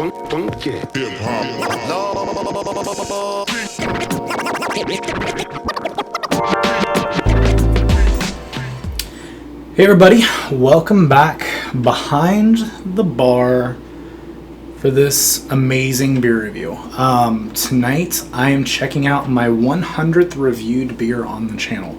Funky. Hip Hey everybody, welcome back behind the bar for this amazing beer review. Tonight I am checking out my 100th reviewed beer on the channel.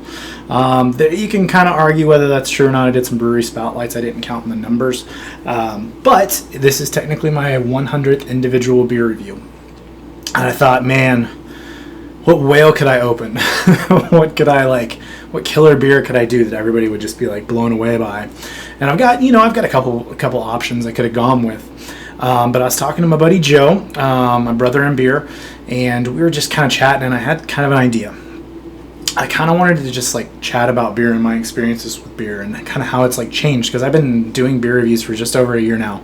You can kind of argue whether that's true or not. I did some brewery spotlights, I didn't count in the numbers, but this is technically my 100th individual beer review. And I thought, man, what whale could I open? What killer beer could I do that everybody would just be like blown away by? And I've got a couple options I could have gone with. But I was talking to my buddy Joe, my brother in beer, and we were just kind of chatting, and I had kind of an idea. I kind of wanted to just like chat about beer and my experiences with beer and kind of how it's like changed, because I've been doing beer reviews for just over a year now,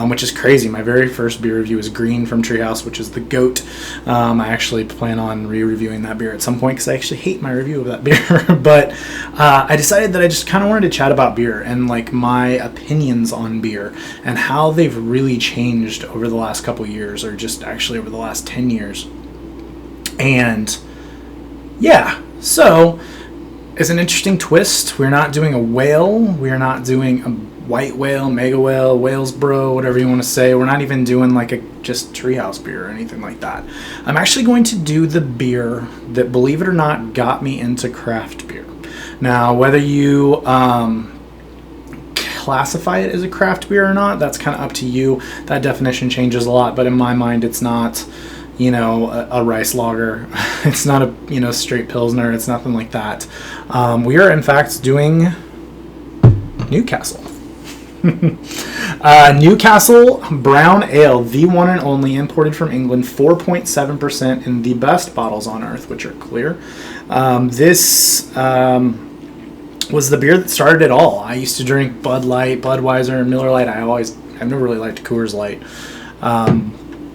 which is crazy. My very first beer review was Green from Treehouse, which is the GOAT. I actually plan on re-reviewing that beer at some point because I actually hate my review of that beer. But I decided that I just kind of wanted to chat about beer and like my opinions on beer and how they've really changed over the last couple years, or just actually over the last 10 years. And yeah. So, as an interesting twist, we're not doing a whale, we're not doing a white whale, mega whale, whales bro, whatever you want to say. We're not even doing like a just Treehouse beer or anything like that. I'm actually going to do the beer that, believe it or not, got me into craft beer. Now, whether you classify it as a craft beer or not, that's kind of up to you. That definition changes a lot, but in my mind, it's not a rice lager. It's not a, straight Pilsner. It's nothing like that. We are, in fact, doing Newcastle. Newcastle Brown Ale, the one and only, imported from England, 4.7% in the best bottles on earth, which are clear. This was the beer that started it all. I used to drink Bud Light, Budweiser, Miller Lite. I've never really liked Coors Light.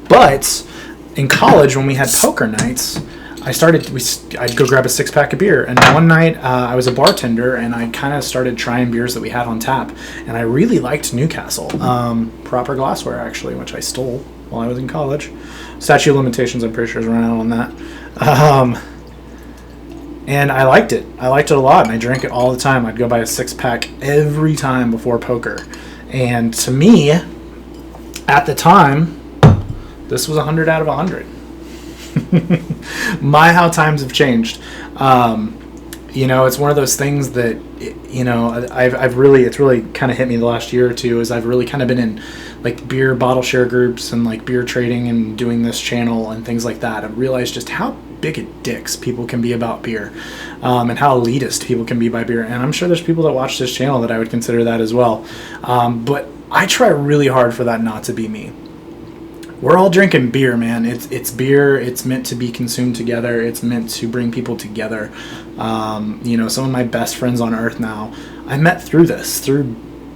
But in college, when we had poker nights, I'd go grab a 6-pack of beer, and one night I was a bartender, and I kind of started trying beers that we had on tap, and I really liked Newcastle. Proper Glassware, actually, which I stole while I was in college. Statute of limitations, I'm pretty sure, is running out on that. And I liked it. I liked it a lot, and I drank it all the time. I'd go buy a 6-pack every time before poker. And to me, at the time, this was 100 out of 100. How times have changed. It's one of those things that, it's really kind of hit me the last year or two, as I've really kind of been in like beer bottle share groups and like beer trading and doing this channel and things like that. I've realized just how big of dicks people can be about beer, and how elitist people can be by beer. And I'm sure there's people that watch this channel that I would consider that as well. But I try really hard for that not to be me. We're all drinking beer, man. It's beer. It's meant to be consumed together. It's meant to bring people together. Some of my best friends on earth now, I met through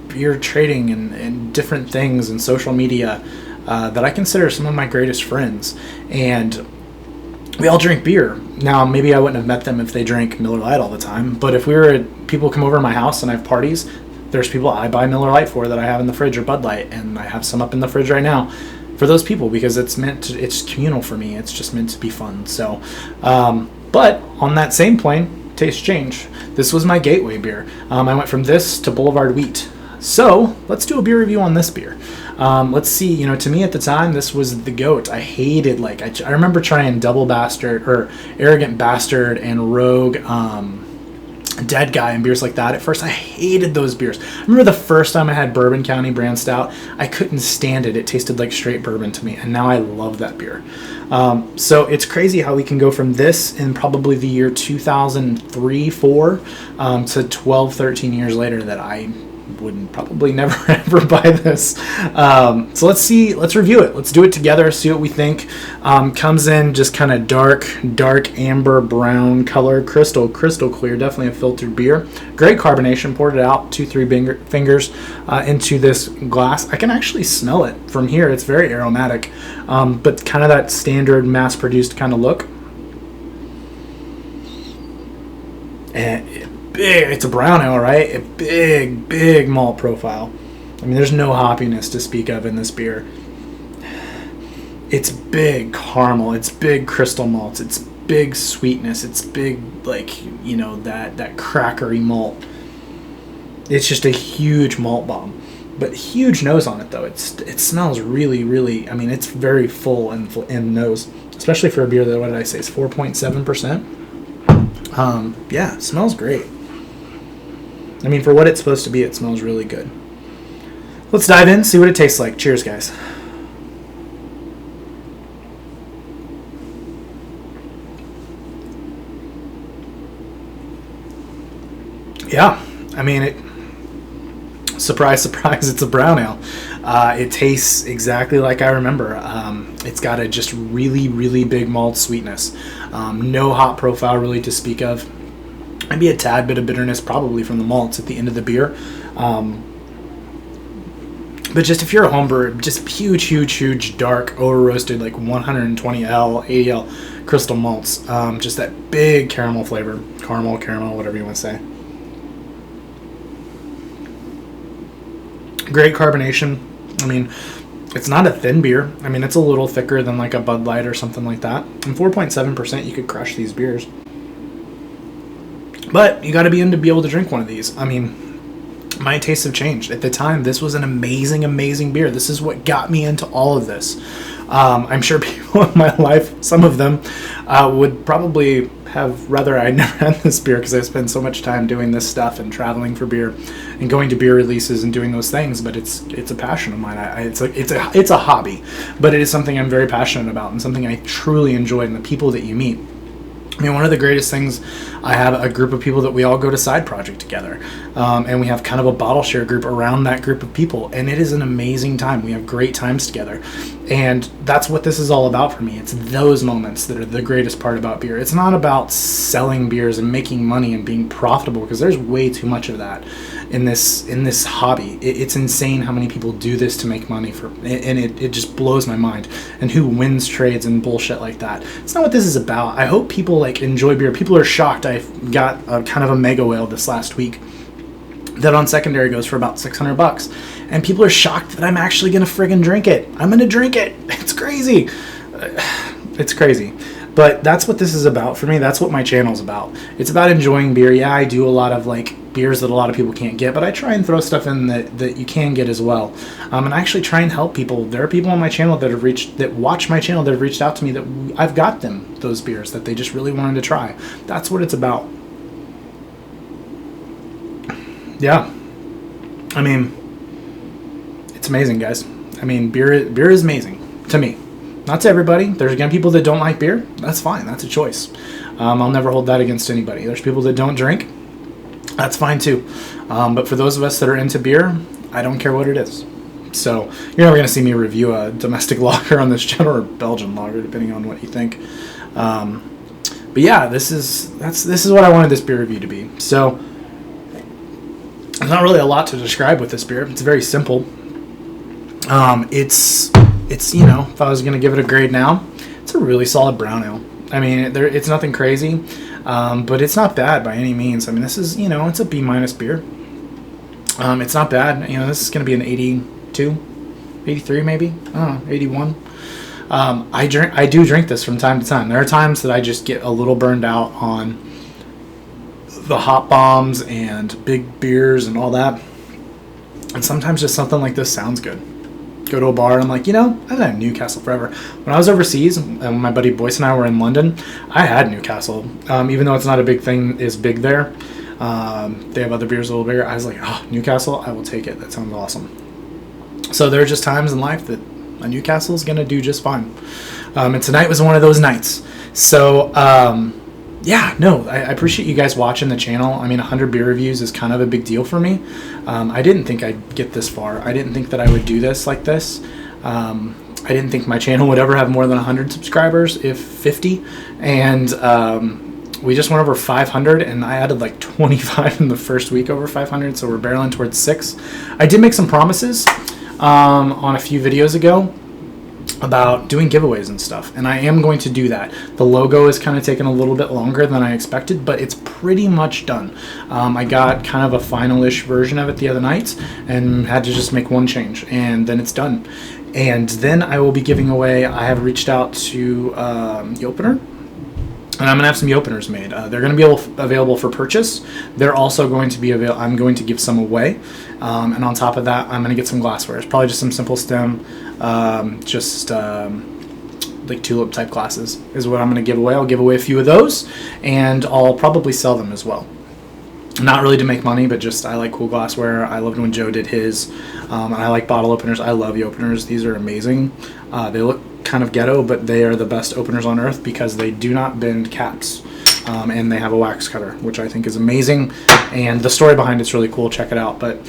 beer trading and different things and social media, that I consider some of my greatest friends. And we all drink beer. Now, maybe I wouldn't have met them if they drank Miller Lite all the time. But if people come over to my house and I have parties, there's people I buy Miller Lite for that I have in the fridge, or Bud Light, and I have some up in the fridge right now for those people, because it's communal for me. It's just meant to be fun. So, but on that same plane, taste change. This was my gateway beer. I went from this to Boulevard Wheat. So let's do a beer review on this beer. Let's see. To me at the time, this was the GOAT. I hated I remember trying Double Bastard or Arrogant Bastard and Rogue, Dead Guy and beers like that. At first, I hated those beers. I remember the first time I had Bourbon County Brand Stout, I couldn't stand it. It tasted like straight bourbon to me, and now I love that beer. So it's crazy how we can go from this in probably the year 2003-4 to 12, 13 years later that I wouldn't probably never ever buy this. So let's review it. Let's do it together, see what we think. Comes in just kind of dark amber brown color, crystal clear, definitely a filtered beer. Great carbonation, poured it out 2-3 fingers into this glass. I can actually smell it from here. It's very aromatic, but kind of that standard mass produced kind of look. And it's a brown ale, right? A big malt profile. I mean, there's no hoppiness to speak of in this beer. It's big caramel. It's big crystal malts. It's big sweetness. It's big, like, you know, that crackery malt. It's just a huge malt bomb, but huge nose on it though. It smells really, really. I mean, it's very full in nose, especially for a beer that, what did I say, is 4.7%. Yeah, it smells great. I mean, for what it's supposed to be, it smells really good. Let's dive in, see what it tastes like. Cheers, guys. Yeah, I mean, surprise, surprise, it's a brown ale. It tastes exactly like I remember. It's got a just really, really big malt sweetness. No hop profile really to speak of. Maybe a tad bit of bitterness probably from the malts at the end of the beer. But just if you're a home brewer, just huge, huge, huge, dark, over-roasted, like 120L, 80L crystal malts. Just that big caramel flavor. Caramel, whatever you want to say. Great carbonation. I mean, it's not a thin beer. I mean, it's a little thicker than like a Bud Light or something like that. And 4.7%, you could crush these beers. But you got to be in to be able to drink one of these. I mean, my tastes have changed. At the time, this was an amazing, amazing beer. This is what got me into all of this. I'm sure people in my life, some of them, would probably have rather I never had this beer because I spend so much time doing this stuff and traveling for beer and going to beer releases and doing those things. But it's a passion of mine. It's a hobby, but it is something I'm very passionate about and something I truly enjoy. And the people that you meet. I mean, one of the greatest things, I have a group of people that we all go to Side Project together. And we have kind of a bottle share group around that group of people. And it is an amazing time. We have great times together. And that's what this is all about for me. It's those moments that are the greatest part about beer. It's not about selling beers and making money and being profitable, because there's way too much of that in this hobby. It's insane how many people do this to make money and it just blows my mind. And who wins trades and bullshit like that. It's not what this is about. I hope people like enjoy beer. People are shocked. I got a kind of a mega whale this last week that on secondary goes for about $600, and people are shocked that I'm actually gonna friggin' drink it. I'm gonna drink it. It's crazy. It's crazy. But that's what this is about for me. That's what my channel's about. It's about enjoying beer. Yeah, I do a lot of like beers that a lot of people can't get, but I try and throw stuff in that you can get as well. And I actually try and help people. There are people on my channel that watch my channel that have reached out to me that I've got them those beers that they just really wanted to try. That's what it's about. Yeah. I mean, it's amazing, guys. I mean, beer is amazing to me. Not to everybody. There's again people that don't like beer. That's fine. That's a choice. I'll never hold that against anybody. There's people that don't drink. That's fine too. But for those of us that are into beer, I don't care what it is. So you're never going to see me review a domestic lager on this channel, or Belgian lager, depending on what you think. But yeah, this is what I wanted this beer review to be. So there's not really a lot to describe with this beer. It's very simple. It's you know, if I was going to give it a grade now, it's a really solid brown ale. I mean, it's nothing crazy, but it's not bad by any means. I mean, this is, you know, it's a B- beer. It's not bad. You know, this is going to be an 82, 83 maybe. I don't know, 81. I do drink this from time to time. There are times that I just get a little burned out on the hop bombs and big beers and all that. And sometimes just something like this sounds good. Go to a bar and I'm like, you know, I haven't had Newcastle forever. When I was overseas, and my buddy Boyce and I were in London, I had Newcastle. Even though it's not a big thing, is big there. They have other beers a little bigger. I was like, oh, Newcastle, I will take it. That sounds awesome. So there are just times in life that a Newcastle is going to do just fine. And tonight was one of those nights. So, yeah, no, I appreciate you guys watching the channel. I mean, 100 beer reviews is kind of a big deal for me. I didn't think I'd get this far. I didn't think that I would do this like this. I didn't think my channel would ever have more than 100 subscribers, if 50. And we just went over 500, and I added like 25 in the first week over 500, so we're barreling towards 6. I did make some promises on a few videos ago about doing giveaways and stuff, and I am going to do that. The logo is kind of taking a little bit longer than I expected, but it's pretty much done. I got kind of a final-ish version of it the other night and had to just make one change, and then it's done. And then I will be giving away, I have reached out to Yopener, and I'm going to have some Yopeners made. They're going to be available for purchase. They're also going to be available, I'm going to give some away. And on top of that, I'm going to get some glassware. It's probably just some simple stem, like tulip type glasses is what I'm going to give away. I'll give away a few of those, and I'll probably sell them as well. Not really to make money, but just I like cool glassware. I loved when Joe did his. And I like bottle openers. I love Yopeners. These are amazing. They look kind of ghetto, but they are the best openers on earth because they do not bend caps. And they have a wax cutter, which I think is amazing. And the story behind it's really cool. Check it out. But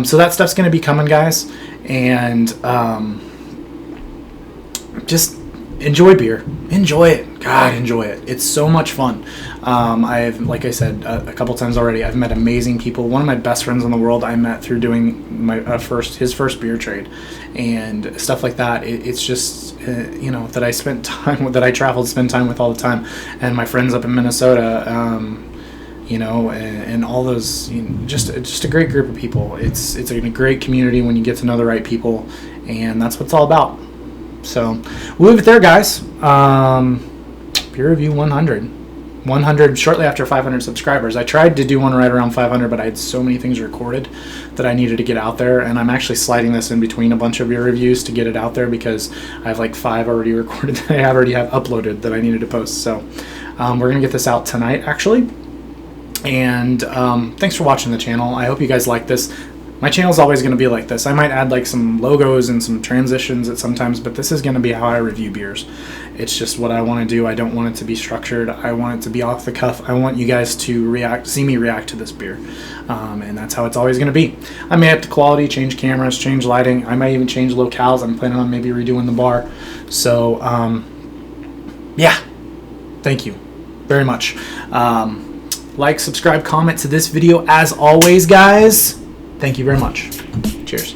so that stuff's going to be coming, guys. And just enjoy beer. Enjoy it. God, enjoy it. It's so much fun. I've, like I said a couple times already, I've met amazing people. One of my best friends in the world I met through doing my his first beer trade and stuff like that. It's just you know, that I spent time with, that I traveled, spend time with all the time, and my friends up in Minnesota. You know, and all those, you know, just a great group of people. It's a great community when you get to know the right people, and that's what it's all about. So we'll leave it there, guys. Beer review 100 shortly after 500 subscribers. I tried to do one right around 500, but I had so many things recorded that I needed to get out there, and I'm actually sliding this in between a bunch of beer reviews to get it out there because I have like 5 already recorded that I already have uploaded that I needed to post. So we're gonna get this out tonight, actually. And thanks for watching the channel. I hope you guys like this. My channel is always going to be like this. I might add like some logos and some transitions at sometimes, but this is going to be how I review beers. It's just what I want to do. I don't want it to be structured. I want it to be off the cuff. I want you guys to see me react to this beer. And that's how it's always going to be. I may have to quality, change cameras, change lighting. I might even change locales. I'm planning on maybe redoing the bar. So, yeah. Thank you very much. Like, subscribe, comment to this video. As always, guys, thank you very much. Cheers.